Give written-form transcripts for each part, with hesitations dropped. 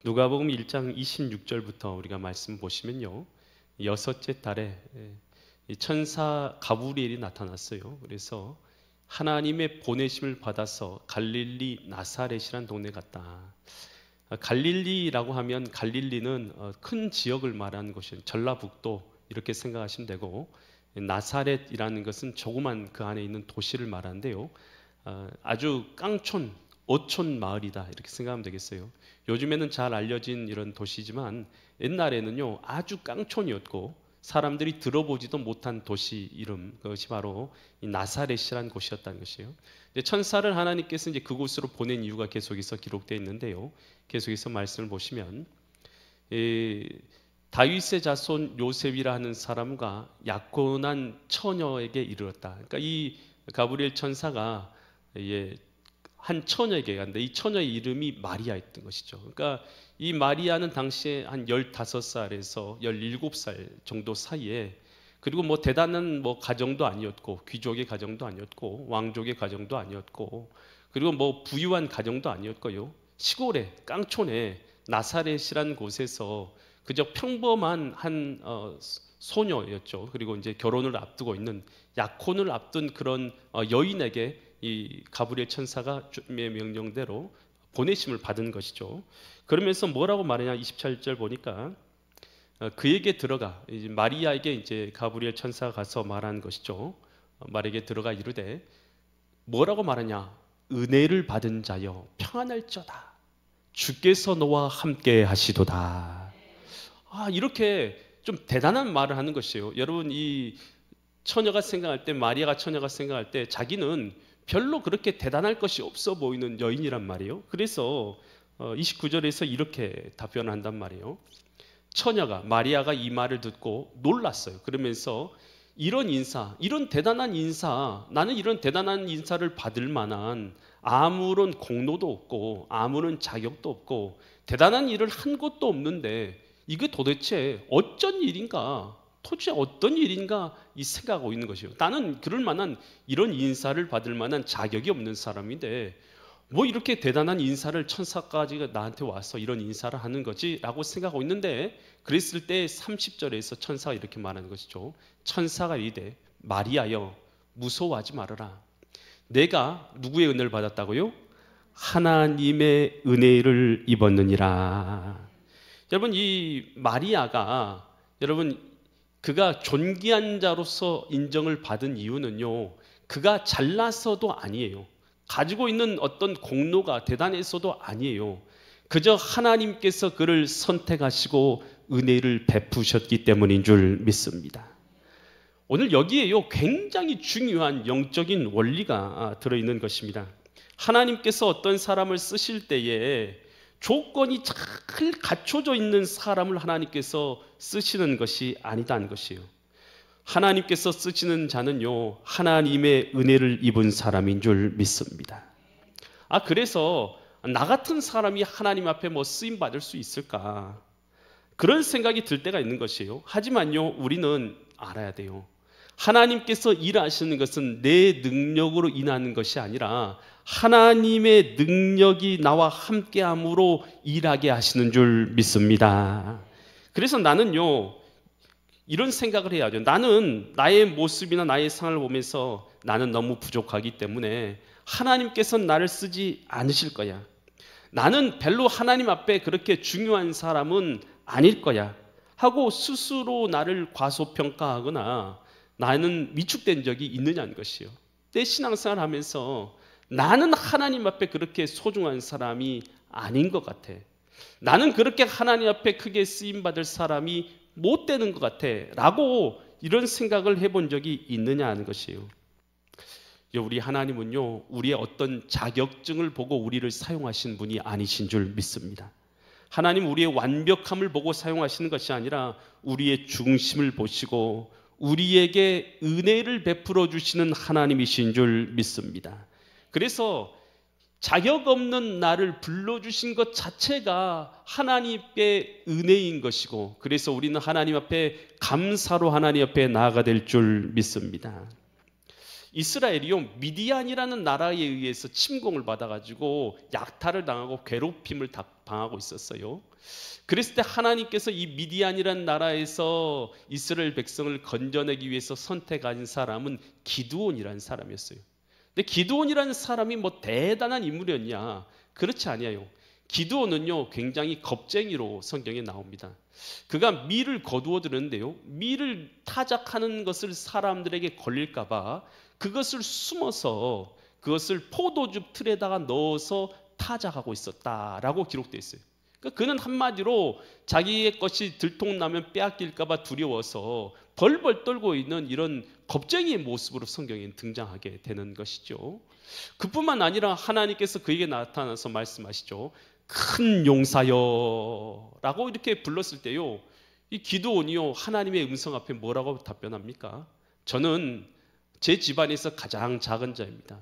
누가복음 1장 26절부터 우리가 말씀 보시면요, 여섯째 달에 이 천사 가브리엘이 나타났어요. 그래서 하나님의 보내심을 받아서 갈릴리 나사렛이란 동네 갔다. 갈릴리라고 하면 갈릴리는 큰 지역을 말하는 것이에요. 전라북도 이렇게 생각하시면 되고, 나사렛이라는 것은 조그만 그 안에 있는 도시를 말하는데요, 아주 깡촌 어촌 마을이다 이렇게 생각하면 되겠어요. 요즘에는 잘 알려진 이런 도시지만 옛날에는요 아주 깡촌이었고 사람들이 들어보지도 못한 도시 이름, 그것이 바로 이 나사렛이라는 곳이었다는 것이에요. 천사를 하나님께서 이제 그곳으로 보낸 이유가 계속해서 기록되어 있는데요, 계속해서 말씀을 보시면 다윗의 자손 요셉이라 하는 사람과 약혼한 처녀에게 이르렀다. 그러니까 이 가브리엘 천사가 한 처녀에게 갔는데 이 처녀의 이름이 마리아였던 것이죠. 그러니까 이 마리아는 당시에 한 15살에서 17살 정도 사이에, 그리고 뭐 대단한 뭐 가정도 아니었고 귀족의 가정도 아니었고 왕족의 가정도 아니었고 그리고 뭐 부유한 가정도 아니었고요, 시골에 깡촌에 나사렛이란 곳에서 그저 평범한 한 소녀였죠. 그리고 이제 결혼을 앞두고 있는, 약혼을 앞둔 그런 여인에게 이 가브리엘 천사가 주님의 명령대로 보내심을 받은 것이죠. 그러면서 뭐라고 말하냐, 27절 보니까 그에게 들어가, 이제 마리아에게 이제 가브리엘 천사가 가서 말한 것이죠. 마리아에게 들어가 이르되 뭐라고 말하냐, 은혜를 받은 자여 평안할지어다, 주께서 너와 함께 하시도다. 이렇게 좀 대단한 말을 하는 것이에요. 여러분, 이 처녀가 생각할 때, 마리아가 처녀가 생각할 때 자기는 별로 그렇게 대단할 것이 없어 보이는 여인이란 말이에요. 그래서 29절에서 이렇게 답변을 한단 말이에요. 처녀가, 마리아가 이 말을 듣고 놀랐어요. 그러면서 이런 인사, 이런 대단한 인사, 나는 이런 대단한 인사를 받을 만한 아무런 공로도 없고 아무런 자격도 없고 대단한 일을 한 것도 없는데 이게 도대체 어쩐 일인가, 도대체 어떤 일인가 이 생각하고 있는 것이에요. 나는 그럴 만한, 이런 인사를 받을 만한 자격이 없는 사람인데 뭐 이렇게 대단한 인사를 천사까지 나한테 와서 이런 인사를 하는 거지 라고 생각하고 있는데, 그랬을 때 30절에서 천사가 이렇게 말하는 것이죠. 천사가 이르되 마리아여 무서워하지 말아라. 내가 누구의 은혜를 받았다고요? 하나님의 은혜를 입었느니라. 여러분, 이 마리아가, 여러분 그가 존귀한 자로서 인정을 받은 이유는요, 그가 잘나서도 아니에요. 가지고 있는 어떤 공로가 대단해서도 아니에요. 그저 하나님께서 그를 선택하시고 은혜를 베푸셨기 때문인 줄 믿습니다. 오늘 여기에요 굉장히 중요한 영적인 원리가 들어있는 것입니다. 하나님께서 어떤 사람을 쓰실 때에 조건이 잘 갖춰져 있는 사람을 하나님께서 쓰시는 것이 아니다는 것이에요. 하나님께서 쓰시는 자는요 하나님의 은혜를 입은 사람인 줄 믿습니다. 그래서 나 같은 사람이 하나님 앞에 뭐 쓰임 받을 수 있을까, 그런 생각이 들 때가 있는 것이에요. 하지만요 우리는 알아야 돼요. 하나님께서 일하시는 것은 내 능력으로 인하는 것이 아니라 하나님의 능력이 나와 함께함으로 일하게 하시는 줄 믿습니다. 그래서 나는요 이런 생각을 해야죠. 나는 나의 모습이나 나의 상을 보면서 나는 너무 부족하기 때문에 하나님께서는 나를 쓰지 않으실 거야. 나는 별로 하나님 앞에 그렇게 중요한 사람은 아닐 거야 하고 스스로 나를 과소평가하거나 나는 위축된 적이 있느냐는 것이요. 내 신앙생활 하면서 나는 하나님 앞에 그렇게 소중한 사람이 아닌 것 같아, 나는 그렇게 하나님 앞에 크게 쓰임받을 사람이 못 되는 것 같아 라고 이런 생각을 해본 적이 있느냐 하는 것이에요. 우리 하나님은요 우리의 어떤 자격증을 보고 우리를 사용하시는 분이 아니신 줄 믿습니다. 하나님 우리의 완벽함을 보고 사용하시는 것이 아니라 우리의 중심을 보시고 우리에게 은혜를 베풀어 주시는 하나님이신 줄 믿습니다. 그래서 자격 없는 나를 불러주신 것 자체가 하나님께 은혜인 것이고, 그래서 우리는 하나님 앞에 감사로 하나님 앞에 나아가 될 줄 믿습니다. 이스라엘이요 미디안이라는 나라에 의해서 침공을 받아가지고 약탈을 당하고 괴롭힘을 당하고 있었어요. 그랬을 때 하나님께서 이 미디안이라는 나라에서 이스라엘 백성을 건져내기 위해서 선택한 사람은 기드온이라는 사람이었어요. 근데 기드온이라는 사람이 뭐 대단한 인물이었냐? 그렇지 아니에요. 기드온은요 굉장히 겁쟁이로 성경에 나옵니다. 그가 밀을 거두어 들었는데요, 밀을 타작하는 것을 사람들에게 걸릴까 봐 그것을 숨어서 그것을 포도즙 틀에다가 넣어서 타작하고 있었다라고 기록되어 있어요. 그러니까 그는 한마디로 자기의 것이 들통나면 빼앗길까 봐 두려워서 벌벌 떨고 있는 이런 겁쟁이의 모습으로 성경에 등장하게 되는 것이죠. 그뿐만 아니라 하나님께서 그에게 나타나서 말씀하시죠. 큰 용사여 라고 이렇게 불렀을 때요, 이 기드온이요 하나님의 음성 앞에 뭐라고 답변합니까? 저는 제 집안에서 가장 작은 자입니다.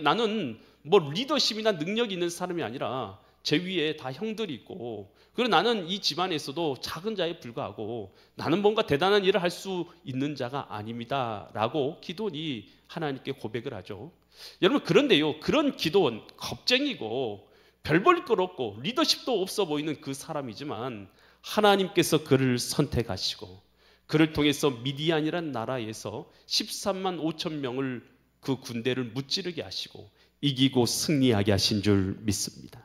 나는 뭐 리더십이나 능력이 있는 사람이 아니라 제 위에 다 형들이 있고, 그리고 나는 이 집안에서도 작은 자에 불과하고 나는 뭔가 대단한 일을 할 수 있는 자가 아닙니다 라고 기드온이 하나님께 고백을 하죠. 여러분, 그런데요 그런 기드온, 겁쟁이고 별볼 것 없고 리더십도 없어 보이는 그 사람이지만 하나님께서 그를 선택하시고 그를 통해서 미디안이란 나라에서 13만 5천 명을 그 군대를 무찌르게 하시고 이기고 승리하게 하신 줄 믿습니다.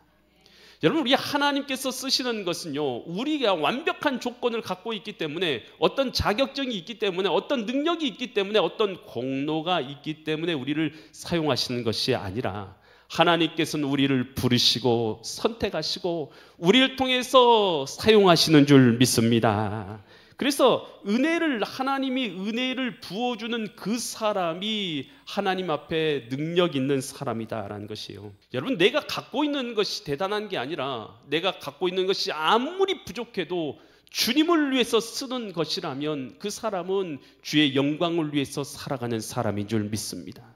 여러분, 우리 하나님께서 쓰시는 것은요 우리가 완벽한 조건을 갖고 있기 때문에, 어떤 자격증이 있기 때문에, 어떤 능력이 있기 때문에, 어떤 공로가 있기 때문에 우리를 사용하시는 것이 아니라 하나님께서는 우리를 부르시고 선택하시고 우리를 통해서 사용하시는 줄 믿습니다. 그래서 하나님이 은혜를 부어주는 그 사람이 하나님 앞에 능력 있는 사람이다라는 것이에요. 여러분, 내가 갖고 있는 것이 대단한 게 아니라 내가 갖고 있는 것이 아무리 부족해도 주님을 위해서 쓰는 것이라면 그 사람은 주의 영광을 위해서 살아가는 사람인 줄 믿습니다.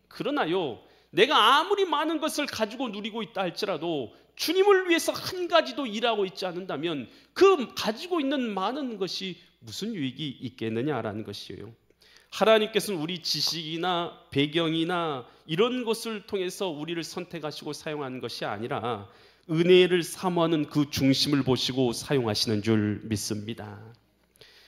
그러나요, 내가 아무리 많은 것을 가지고 누리고 있다 할지라도 주님을 위해서 한 가지도 일하고 있지 않는다면 그 가지고 있는 많은 것이 무슨 유익이 있겠느냐라는 것이에요. 하나님께서는 우리 지식이나 배경이나 이런 것을 통해서 우리를 선택하시고 사용하는 것이 아니라 은혜를 사모하는 그 중심을 보시고 사용하시는 줄 믿습니다.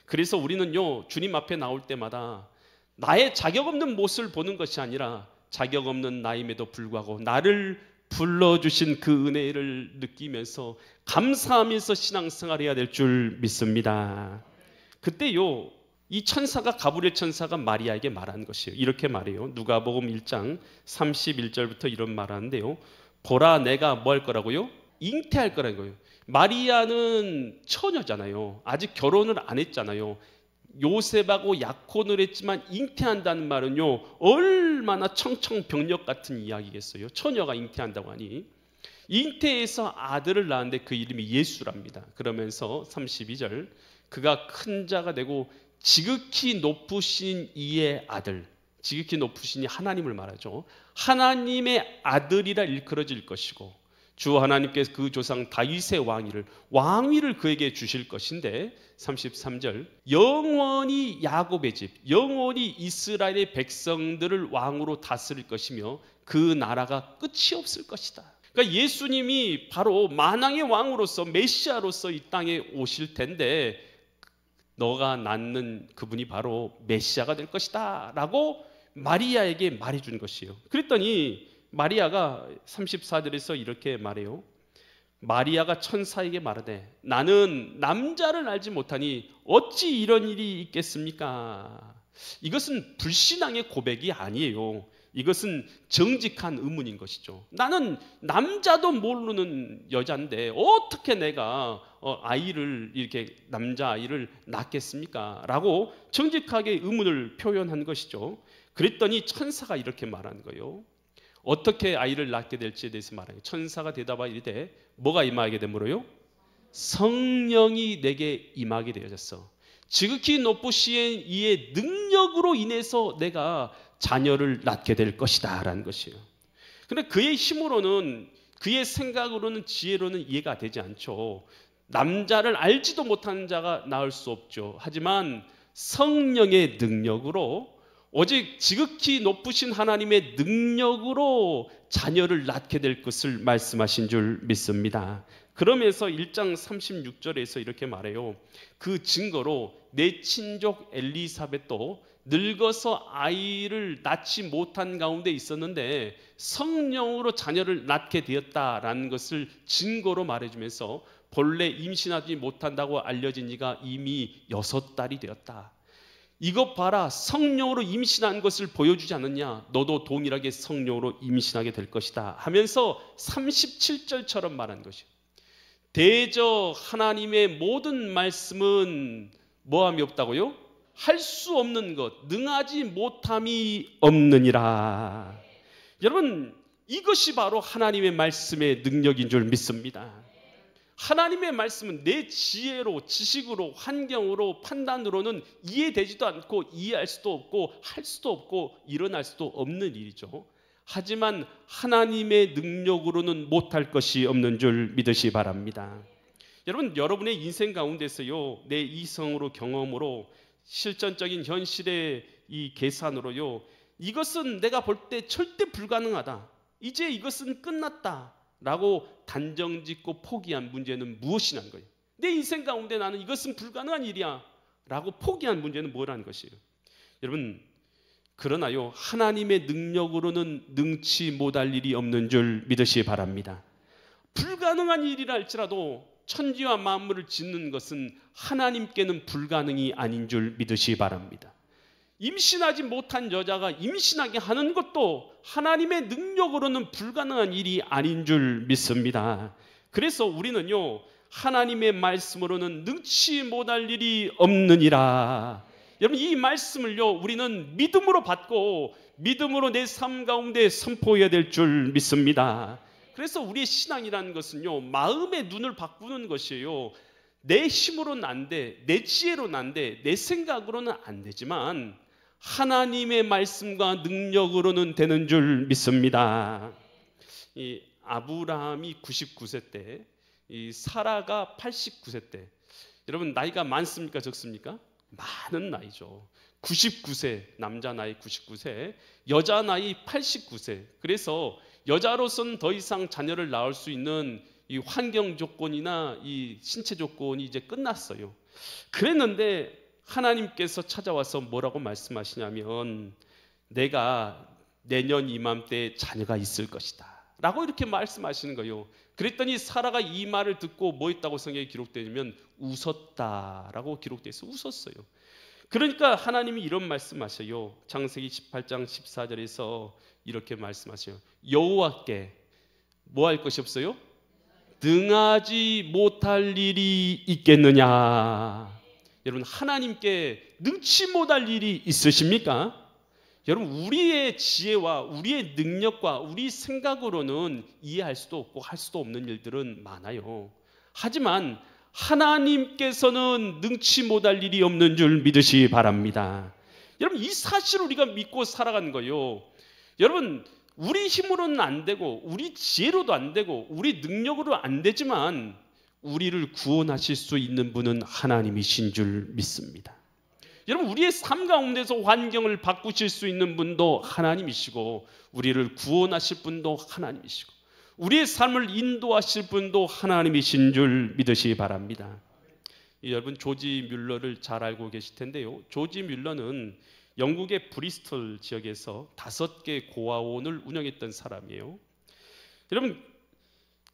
그래서 우리는요 주님 앞에 나올 때마다 나의 자격 없는 모습을 보는 것이 아니라 자격 없는 나임에도 불구하고 나를 불러주신 그 은혜를 느끼면서 감사하면서 신앙생활을 해야 될 줄 믿습니다. 그때요 이 천사가, 가브리엘 천사가 마리아에게 말한 것이에요. 이렇게 말해요. 누가복음 1장 31절부터 이런 말하는데요, 보라 내가 뭐 할 거라고요? 잉태할 거라는 거예요. 마리아는 처녀잖아요. 아직 결혼을 안 했잖아요. 요셉하고 약혼을 했지만 잉태한다는 말은요 얼마나 청청병력 같은 이야기겠어요. 처녀가 잉태한다고 하니 잉태해서 아들을 낳았는데 그 이름이 예수랍니다. 그러면서 32절, 그가 큰 자가 되고 지극히 높으신 이의 아들, 지극히 높으신 이 하나님을 말하죠. 하나님의 아들이라 일컬어질 것이고 주 하나님께서 그 조상 다윗의 왕위를 그에게 주실 것인데 33절, 영원히 야곱의 집, 영원히 이스라엘의 백성들을 왕으로 다스릴 것이며 그 나라가 끝이 없을 것이다. 그러니까 예수님이 바로 만왕의 왕으로서 메시아로서 이 땅에 오실 텐데 너가 낳는 그분이 바로 메시아가 될 것이다 라고 마리아에게 말해준 것이에요. 그랬더니 마리아가 34절에서 이렇게 말해요. 마리아가 천사에게 말하되 나는 남자를 알지 못하니 어찌 이런 일이 있겠습니까? 이것은 불신앙의 고백이 아니에요. 이것은 정직한 의문인 것이죠. 나는 남자도 모르는 여자인데 어떻게 내가 이렇게 남자아이를 낳겠습니까? 라고 정직하게 의문을 표현한 것이죠. 그랬더니 천사가 이렇게 말한 거예요. 어떻게 아이를 낳게 될지에 대해서 말해요. 천사가 대답하여 이르되 뭐가 임하게 되므로요? 성령이 내게 임하게 되어졌어. 지극히 높으신 이의 능력으로 인해서 내가 자녀를 낳게 될 것이다 라는 것이에요. 그런데 그의 힘으로는, 그의 생각으로는, 지혜로는 이해가 되지 않죠. 남자를 알지도 못하는 자가 낳을 수 없죠. 하지만 성령의 능력으로 오직 지극히 높으신 하나님의 능력으로 자녀를 낳게 될 것을 말씀하신 줄 믿습니다. 그러면서 1장 36절에서 이렇게 말해요. 그 증거로 내 친족 엘리사벳도 늙어서 아이를 낳지 못한 가운데 있었는데 성령으로 자녀를 낳게 되었다라는 것을 증거로 말해주면서 본래 임신하지 못한다고 알려진 이가 이미 6달이 되었다. 이것 봐라, 성령으로 임신한 것을 보여주지 않느냐, 너도 동일하게 성령으로 임신하게 될 것이다 하면서 37절처럼 말한 것이요. 대저 하나님의 모든 말씀은 뭐함이 없다고요? 할 수 없는 것, 능하지 못함이 없느니라. 여러분, 이것이 바로 하나님의 말씀의 능력인 줄 믿습니다. 하나님의 말씀은 내 지혜로, 지식으로, 환경으로, 판단으로는 이해되지도 않고 이해할 수도 없고 할 수도 없고 일어날 수도 없는 일이죠. 하지만 하나님의 능력으로는 못할 것이 없는 줄 믿으시 바랍니다. 여러분, 여러분의 인생 가운데서요, 내 이성으로, 경험으로, 실전적인 현실의 이 계산으로요, 이것은 내가 볼 때 절대 불가능하다, 이제 이것은 끝났다 라고 단정짓고 포기한 문제는 무엇이냐는 거예요. 내 인생 가운데 나는 이것은 불가능한 일이야 라고 포기한 문제는 뭐라는 것이에요. 여러분, 그러나요, 하나님의 능력으로는 능치 못할 일이 없는 줄 믿으시기 바랍니다. 불가능한 일이라 할지라도 천지와 만물을 짓는 것은 하나님께는 불가능이 아닌 줄 믿으시기 바랍니다. 임신하지 못한 여자가 임신하게 하는 것도 하나님의 능력으로는 불가능한 일이 아닌 줄 믿습니다. 그래서 우리는요, 하나님의 말씀으로는 능치 못할 일이 없느니라. 여러분, 이 말씀을요, 우리는 믿음으로 받고 믿음으로 내 삶 가운데 선포해야 될 줄 믿습니다. 그래서 우리의 신앙이라는 것은요, 마음의 눈을 바꾸는 것이에요. 내 힘으로는 안 돼, 내 지혜로는 안 돼, 내 생각으로는 안 되지만 하나님의 말씀과 능력으로는 되는 줄 믿습니다. 이 아브라함이 99세 때, 이 사라가 89세 때, 여러분 나이가 많습니까, 적습니까? 많은 나이죠. 99세, 남자 나이 99세, 여자 나이 89세. 그래서 여자로서는 더 이상 자녀를 낳을 수 있는 이 환경 조건이나 이 신체 조건이 이제 끝났어요. 그랬는데 하나님께서 찾아와서 뭐라고 말씀하시냐면, 내가 내년 이맘때에 자녀가 있을 것이다 라고 이렇게 말씀하시는 거예요. 그랬더니 사라가 이 말을 듣고 뭐 했다고 성경에 기록되냐면 웃었다라고 기록되어 있어요. 웃었어요. 그러니까 하나님이 이런 말씀하셔요. 창세기 18장 14절에서 이렇게 말씀하셔요. 여호와께 뭐 할 것이 없어요? 능하지 못할 일이 있겠느냐. 여러분, 하나님께 능치 못할 일이 있으십니까? 여러분, 우리의 지혜와 우리의 능력과 우리 생각으로는 이해할 수도 없고 할 수도 없는 일들은 많아요. 하지만 하나님께서는 능치 못할 일이 없는 줄 믿으시기 바랍니다. 여러분, 이 사실을 우리가 믿고 살아가는 거예요. 여러분, 우리 힘으로는 안 되고 우리 지혜로도 안 되고 우리 능력으로 안 되지만 우리를 구원하실 수 있는 분은 하나님이신 줄 믿습니다. 여러분, 우리의 삶 가운데서 환경을 바꾸실 수 있는 분도 하나님이시고 우리를 구원하실 분도 하나님이시고 우리의 삶을 인도하실 분도 하나님이신 줄 믿으시기 바랍니다. 여러분, 조지 뮬러를 잘 알고 계실 텐데요, 조지 뮬러는 영국의 브리스톨 지역에서 5개 고아원을 운영했던 사람이에요. 여러분,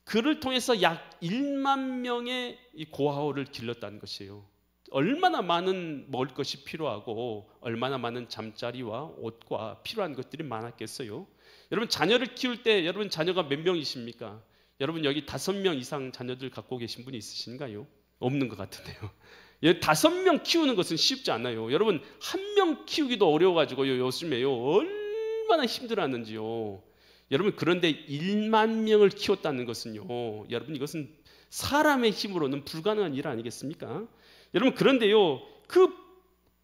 그를 통해서 약 1만 명의 이 고아원을 길렀다는 것이에요. 얼마나 많은 먹을 것이 필요하고 얼마나 많은 잠자리와 옷과 필요한 것들이 많았겠어요. 여러분, 자녀를 키울 때 여러분 자녀가 몇 명이십니까? 여러분, 여기 5명 이상 자녀들 갖고 계신 분이 있으신가요? 없는 것 같은데요. 5명 키우는 것은 쉽지 않아요. 여러분, 1명 키우기도 어려워가지고요, 요즘에요 얼마나 힘들었는지요. 여러분, 그런데 1만 명을 키웠다는 것은요, 여러분, 이것은 사람의 힘으로는 불가능한 일 아니겠습니까? 여러분, 그런데요,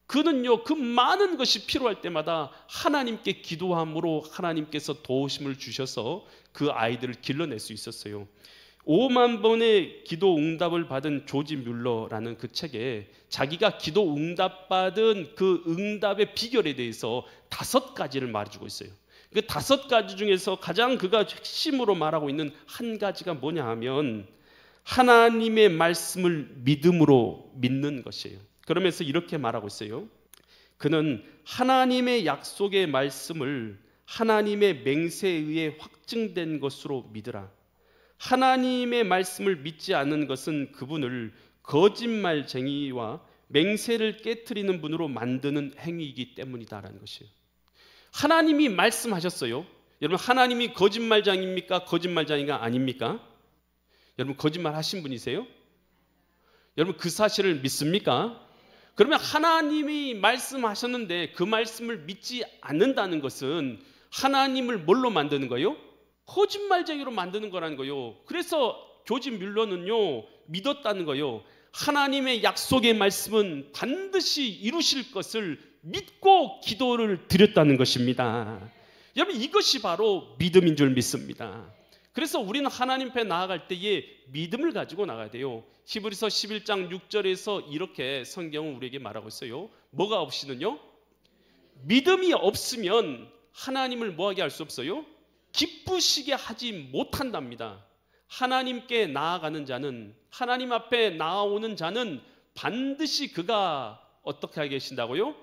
그는요, 그 많은 것이 필요할 때마다 하나님께 기도함으로 하나님께서 도우심을 주셔서 그 아이들을 길러낼 수 있었어요. 5만 번의 기도 응답을 받은 조지 뮬러라는 그 책에 자기가 기도 응답받은 그 응답의 비결에 대해서 5가지를 말해주고 있어요. 그 5가지 중에서 가장 그가 핵심으로 말하고 있는 한 가지가 뭐냐 하면 하나님의 말씀을 믿음으로 믿는 것이에요. 그러면서 이렇게 말하고 있어요. 그는 하나님의 약속의 말씀을 하나님의 맹세에 의해 확증된 것으로 믿으라. 하나님의 말씀을 믿지 않는 것은 그분을 거짓말쟁이와 맹세를 깨트리는 분으로 만드는 행위이기 때문이다라는 것이에요. 하나님이 말씀하셨어요. 여러분, 하나님이 거짓말장입니까? 거짓말장이가 아닙니까? 여러분, 거짓말 하신 분이세요? 여러분, 그 사실을 믿습니까? 그러면 하나님이 말씀하셨는데 그 말씀을 믿지 않는다는 것은 하나님을 뭘로 만드는 거예요? 거짓말쟁이로 만드는 거라는 거예요. 그래서 조지 뮬러는요, 믿었다는 거예요. 하나님의 약속의 말씀은 반드시 이루실 것을 믿고 기도를 드렸다는 것입니다. 여러분, 이것이 바로 믿음인 줄 믿습니다. 그래서 우리는 하나님 앞에 나아갈 때에 믿음을 가지고 나가야 돼요. 히브리서 11장 6절에서 이렇게 성경은 우리에게 말하고 있어요. 뭐가 없이는요? 믿음이 없으면 하나님을 뭐하게 할 수 없어요? 기쁘시게 하지 못한답니다. 하나님께 나아가는 자는, 하나님 앞에 나아오는 자는 반드시 그가 어떻게 하게 계신다고요?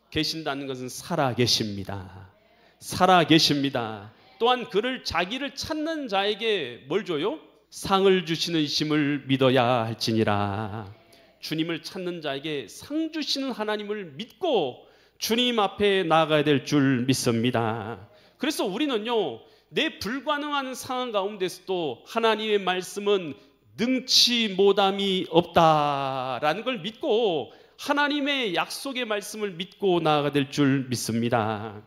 계신다는 것은 살아계십니다. 살아계십니다. 또한 그를 자기를 찾는 자에게 뭘 줘요? 상을 주시는 이심을 믿어야 할지니라. 주님을 찾는 자에게 상 주시는 하나님을 믿고 주님 앞에 나아가야 될 줄 믿습니다. 그래서 우리는요, 내 불가능한 상황 가운데서도 하나님의 말씀은 능치 못함이 없다라는 걸 믿고 하나님의 약속의 말씀을 믿고 나아가야 될 줄 믿습니다.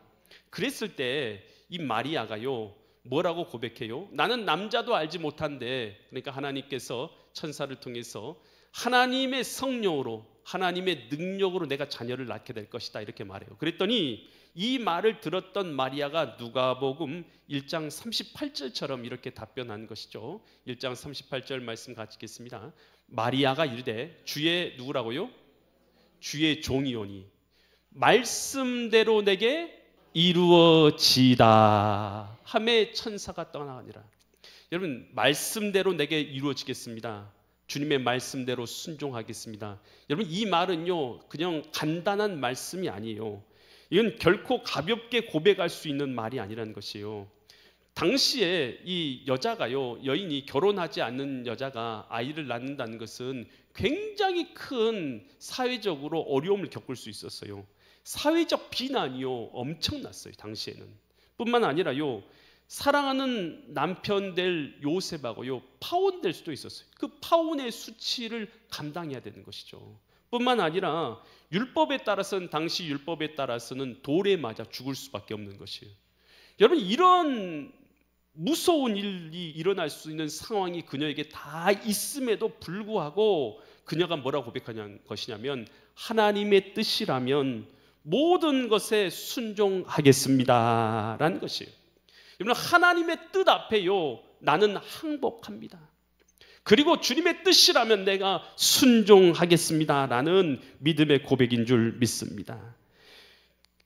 그랬을 때 이 마리아가요, 뭐라고 고백해요? 나는 남자도 알지 못한데, 그러니까 하나님께서 천사를 통해서 하나님의 성령으로, 하나님의 능력으로 내가 자녀를 낳게 될 것이다, 이렇게 말해요. 그랬더니 이 말을 들었던 마리아가 누가복음 1장 38절처럼 이렇게 답변한 것이죠. 1장 38절 말씀 같이 읽겠습니다. 마리아가 이르되 주의 누구라고요? 주의 종이오니 말씀대로 내게 이루어지다 하매 천사가 떠나가니라. 여러분, 말씀대로 내게 이루어지겠습니다. 주님의 말씀대로 순종하겠습니다. 여러분, 이 말은요, 그냥 간단한 말씀이 아니에요. 이건 결코 가볍게 고백할 수 있는 말이 아니라는 것이에요. 당시에 이 여자가요, 여인이 결혼하지 않는 여자가 아이를 낳는다는 것은 굉장히 큰 사회적으로 어려움을 겪을 수 있었어요. 사회적 비난이요, 엄청났어요, 당시에는. 뿐만 아니라요, 사랑하는 남편 될 요셉하고요, 파혼될 수도 있었어요. 그 파혼의 수치를 감당해야 되는 것이죠. 뿐만 아니라 율법에 따라서는, 당시 율법에 따라서는 돌에 맞아 죽을 수밖에 없는 것이에요. 여러분, 이런 무서운 일이 일어날 수 있는 상황이 그녀에게 다 있음에도 불구하고 그녀가 뭐라고 고백하는 것이냐면 하나님의 뜻이라면 모든 것에 순종하겠습니다 라는 것이에요. 여러분, 하나님의 뜻 앞에요, 나는 항복합니다. 그리고 주님의 뜻이라면 내가 순종하겠습니다 라는 믿음의 고백인 줄 믿습니다.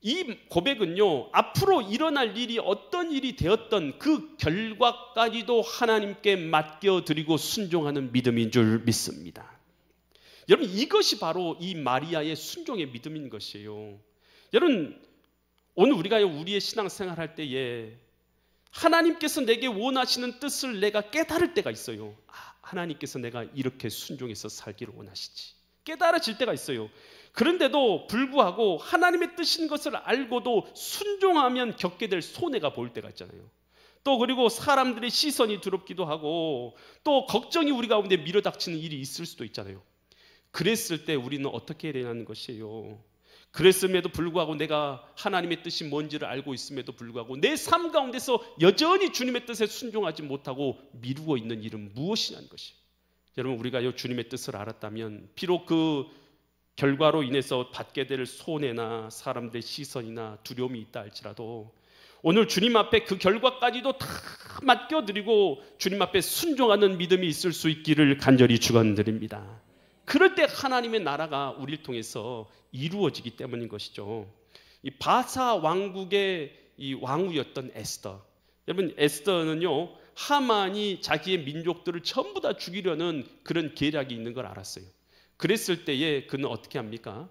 이 고백은요, 앞으로 일어날 일이 어떤 일이 되었던 그 결과까지도 하나님께 맡겨드리고 순종하는 믿음인 줄 믿습니다. 여러분, 이것이 바로 이 마리아의 순종의 믿음인 것이에요. 여러분, 오늘 우리가 우리의 신앙생활 할 때에 하나님께서 내게 원하시는 뜻을 내가 깨달을 때가 있어요. 하나님께서 내가 이렇게 순종해서 살기를 원하시지, 깨달아질 때가 있어요. 그런데도 불구하고 하나님의 뜻인 것을 알고도 순종하면 겪게 될 손해가 보일 때가 있잖아요. 또 그리고 사람들의 시선이 두렵기도 하고 또 걱정이 우리 가운데 밀어닥치는 일이 있을 수도 있잖아요. 그랬을 때 우리는 어떻게 해야 되는 것이에요? 그랬음에도 불구하고 내가 하나님의 뜻이 뭔지를 알고 있음에도 불구하고 내 삶 가운데서 여전히 주님의 뜻에 순종하지 못하고 미루고 있는 일은 무엇이냐는 것이에요. 여러분, 우리가 주님의 뜻을 알았다면 비록 그 결과로 인해서 받게 될 손해나 사람들의 시선이나 두려움이 있다 할지라도 오늘 주님 앞에 그 결과까지도 다 맡겨드리고 주님 앞에 순종하는 믿음이 있을 수 있기를 간절히 축원드립니다. 그럴 때 하나님의 나라가 우리를 통해서 이루어지기 때문인 것이죠. 이 바사 왕국의 이 왕후였던 에스더. 여러분, 에스더는요, 하만이 자기의 민족들을 전부 다 죽이려는 그런 계략이 있는 걸 알았어요. 그랬을 때에 그는 어떻게 합니까?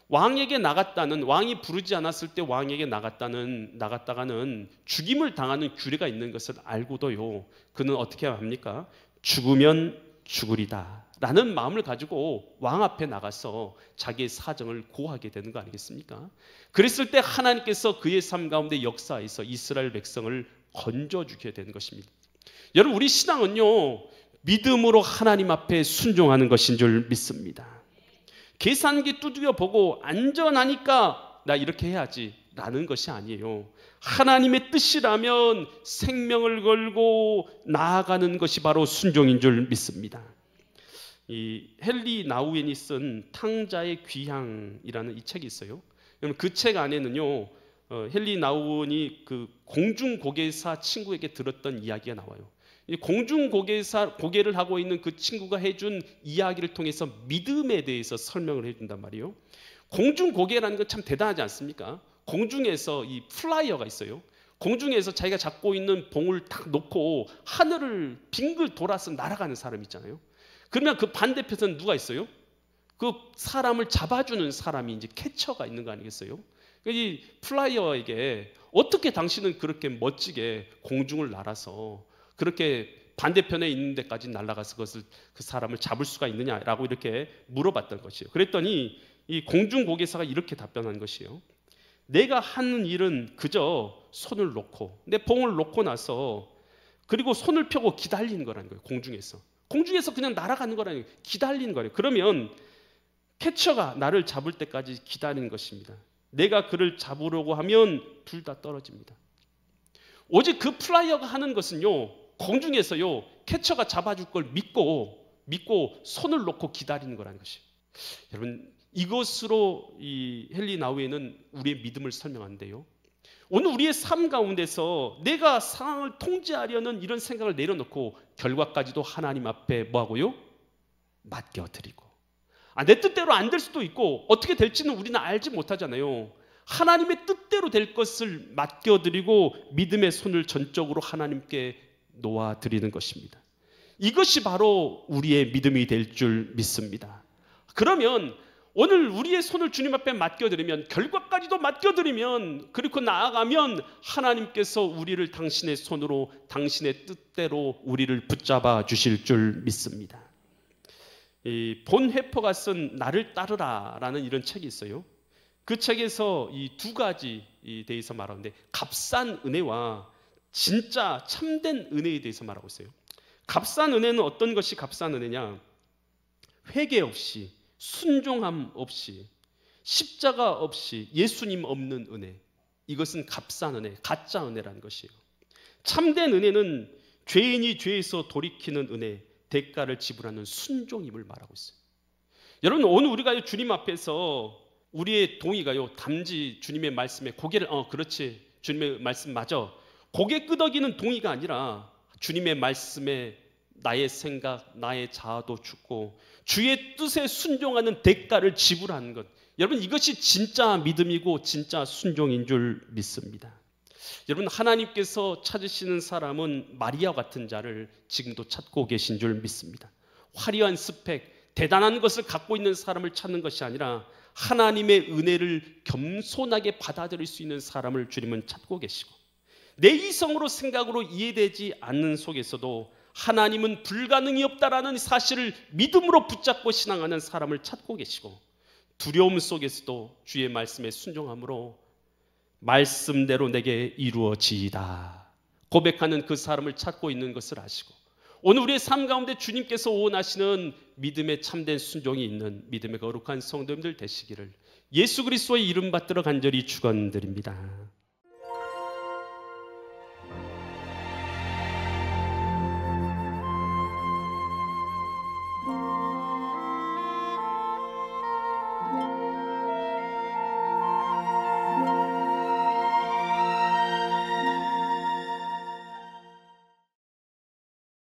왕에게 나갔다는, 왕이 부르지 않았을 때 왕에게 나갔다가는 죽임을 당하는 규례가 있는 것을 알고도요, 그는 어떻게 합니까? 죽으면 죽으리다 라는 마음을 가지고 왕 앞에 나가서 자기의 사정을 고하게 되는 거 아니겠습니까? 그랬을 때 하나님께서 그의 삶 가운데 역사에서 이스라엘 백성을 건져주게 되는 것입니다. 여러분, 우리 신앙은요, 믿음으로 하나님 앞에 순종하는 것인 줄 믿습니다. 계산기 두드려 보고 안전하니까 나 이렇게 해야지 라는 것이 아니에요. 하나님의 뜻이라면 생명을 걸고 나아가는 것이 바로 순종인 줄 믿습니다. 이 헨리 나우엔이 쓴 탕자의 귀향이라는 이 책이 있어요. 그 책 안에는요, 헨리 나우엔이 그 공중고개사 친구에게 들었던 이야기가 나와요. 고개를 하고 있는 그 친구가 해준 이야기를 통해서 믿음에 대해서 설명을 해준단 말이에요. 공중고개라는 건 참 대단하지 않습니까? 공중에서 이 플라이어가 있어요. 공중에서 자기가 잡고 있는 봉을 탁 놓고 하늘을 빙글 돌아서 날아가는 사람 있잖아요. 그러면 그 반대편에는 누가 있어요? 그 사람을 잡아주는 사람이 이제 캐쳐가 있는 거 아니겠어요? 이 플라이어에게 어떻게 당신은 그렇게 멋지게 공중을 날아서 그렇게 반대편에 있는 데까지 날아가서 그 사람을 잡을 수가 있느냐라고 이렇게 물어봤던 것이에요. 그랬더니 이 공중고개사가 이렇게 답변한 것이에요. 내가 하는 일은 그저 손을 놓고 내 봉을 놓고 나서 그리고 손을 펴고 기다리는 거라는 거예요. 공중에서 그냥 날아가는 거라는 거예요. 기다리는 거예요. 그러면 캐쳐가 나를 잡을 때까지 기다리는 것입니다. 내가 그를 잡으려고 하면 둘 다 떨어집니다. 오직 그 플라이어가 하는 것은요, 공중에서요, 캐쳐가 잡아줄 걸 믿고 손을 놓고 기다리는 거라는 것이에요. 여러분, 이것으로 이 헨리 나우엔은 우리의 믿음을 설명하는데요, 오늘 우리의 삶 가운데서 내가 상황을 통제하려는 이런 생각을 내려놓고 결과까지도 하나님 앞에 뭐하고요? 맡겨드리고, 내 뜻대로 안 될 수도 있고 어떻게 될지는 우리는 알지 못하잖아요. 하나님의 뜻대로 될 것을 맡겨드리고 믿음의 손을 전적으로 하나님께 놓아드리는 것입니다. 이것이 바로 우리의 믿음이 될 줄 믿습니다. 그러면 오늘 우리의 손을 주님 앞에 맡겨드리면, 결과까지도 맡겨드리면, 그리고 나아가면 하나님께서 우리를 당신의 손으로 당신의 뜻대로 우리를 붙잡아 주실 줄 믿습니다. 본 회퍼가 쓴 나를 따르라 라는 이런 책이 있어요. 그 책에서 이 두 가지에 대해서 말하는데, 값싼 은혜와 진짜 참된 은혜에 대해서 말하고 있어요. 값싼 은혜는 어떤 것이 값싼 은혜냐? 회개 없이, 순종함 없이, 십자가 없이, 예수님 없는 은혜, 이것은 값싼 은혜, 가짜 은혜라는 것이에요. 참된 은혜는 죄인이 죄에서 돌이키는 은혜, 대가를 지불하는 순종임을 말하고 있어요. 여러분, 오늘 우리가 주님 앞에서 우리의 동의가요, 담지 주님의 말씀에 고개를 그렇지, 주님의 말씀 맞아, 고개 끄덕이는 동의가 아니라 주님의 말씀에 나의 생각, 나의 자아도 죽고 주의 뜻에 순종하는 대가를 지불하는 것, 여러분, 이것이 진짜 믿음이고 진짜 순종인 줄 믿습니다. 여러분, 하나님께서 찾으시는 사람은 마리아 같은 자를 지금도 찾고 계신 줄 믿습니다. 화려한 스펙, 대단한 것을 갖고 있는 사람을 찾는 것이 아니라 하나님의 은혜를 겸손하게 받아들일 수 있는 사람을 주님은 찾고 계시고, 내 이성으로 생각으로 이해되지 않는 속에서도 하나님은 불가능이 없다라는 사실을 믿음으로 붙잡고 신앙하는 사람을 찾고 계시고, 두려움 속에서도 주의 말씀에 순종함으로 말씀대로 내게 이루어지이다 고백하는 그 사람을 찾고 있는 것을 아시고, 오늘 우리의 삶 가운데 주님께서 원하시는 믿음의 참된 순종이 있는 믿음의 거룩한 성도님들 되시기를 예수 그리스도의 이름 받들어 간절히 축원드립니다.